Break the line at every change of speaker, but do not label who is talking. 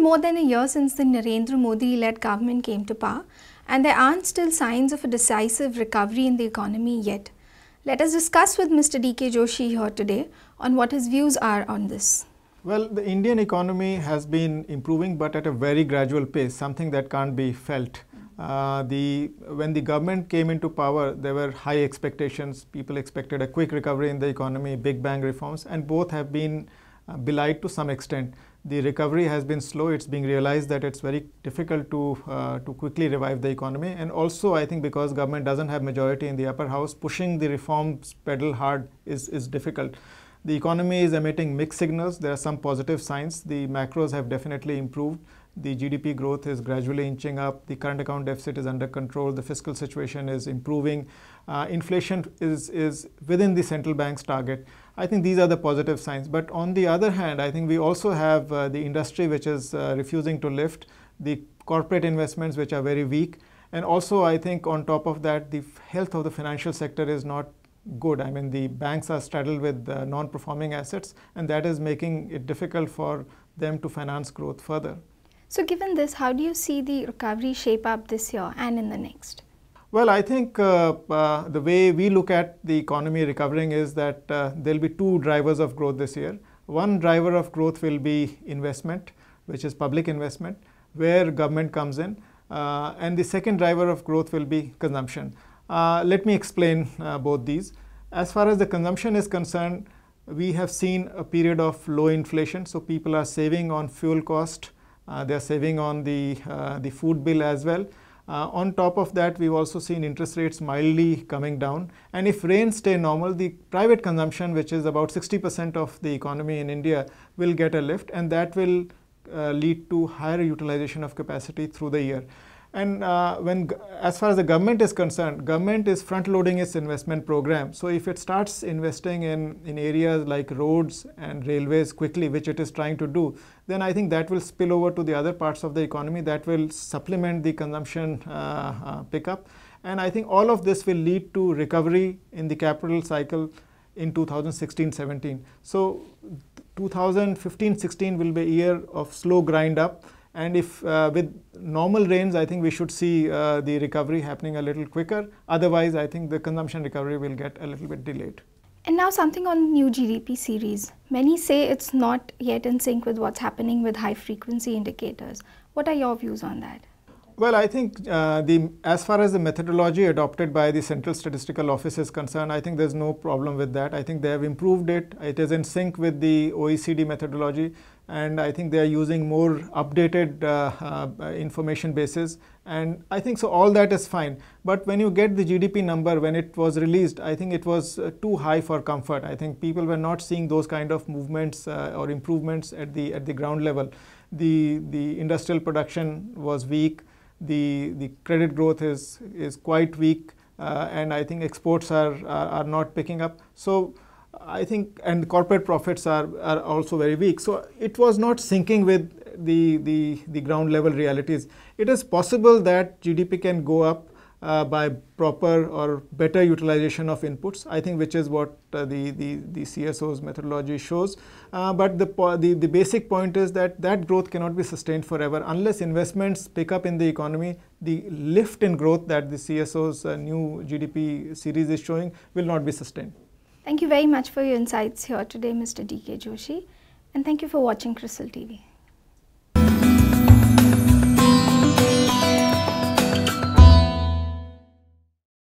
more than a year since the Narendra Modi-led government came to power, and there aren't still signs of a decisive recovery in the economy yet. Let us discuss with Mr. D.K. Joshi here today on what his views are on this.
Well, the Indian economy has been improving, but at a very gradual pace, something that can't be felt. When the government came into power, there were high expectations. People expected a quick recovery in the economy, big bang reforms, and both have been belied to some extent. The recovery has been slow. It's being realized that it's very difficult to quickly revive the economy. And also, I think because government doesn't have majority in the upper house, pushing the reforms pedal hard is difficult. The economy is emitting mixed signals. There are some positive signs. The macros have definitely improved. The GDP growth is gradually inching up. The current account deficit is under control. The fiscal situation is improving. Inflation is within the central bank's target. I think these are the positive signs. But on the other hand, I think we also have the industry which is refusing to lift, the corporate investments which are very weak. And also, I think on top of that, the health of the financial sector is not good. I mean, the banks are straddled with non-performing assets, and that is making it difficult for them to finance growth further.
So given this, how do you see the recovery shape up this year and in the next?
Well, I think the way we look at the economy recovering is that there will be two drivers of growth this year. One driver of growth will be investment, which is public investment, where government comes in. And the second driver of growth will be consumption. Let me explain both these. As far as the consumption is concerned, we have seen a period of low inflation. So people are saving on fuel cost. They are saving on the food bill as well. On top of that, we've also seen interest rates mildly coming down. And if rains stay normal, the private consumption, which is about 60% of the economy in India, will get a lift. And that will lead to higher utilization of capacity through the year. And as far as the government is concerned, government is front-loading its investment program. So if it starts investing in areas like roads and railways quickly, which it is trying to do, then I think that will spill over to the other parts of the economy that will supplement the consumption pickup. And I think all of this will lead to recovery in the capital cycle in 2016-17. So 2015-16 will be a year of slow grind up. And if with normal rains, I think we should see the recovery happening a little quicker. Otherwise, I think the consumption recovery will get a little bit delayed.
And now something on the new GDP series. Many say it's not yet in sync with what's happening with high frequency indicators. What are your views on that?
Well, I think as far as the methodology adopted by the Central Statistical Office is concerned, I think there's no problem with that. I think they have improved it. It is in sync with the OECD methodology. And I think they are using more updated information bases. And I think so all that is fine. But when you get the GDP number, when it was released, I think it was too high for comfort. I think people were not seeing those kind of movements or improvements at the ground level. The industrial production was weak. The credit growth is quite weak. And I think exports are not picking up. So I think, and corporate profits are also very weak. So it was not syncing with the ground level realities. It is possible that GDP can go up by proper or better utilization of inputs, I think, which is what the CSO's methodology shows. But the basic point is that growth cannot be sustained forever unless investments pick up in the economy. The lift in growth that the CSO's new GDP series is showing will not be sustained.
Thank you very much for your insights here today, Mr. D.K. Joshi, and thank you for watching CRISIL TV.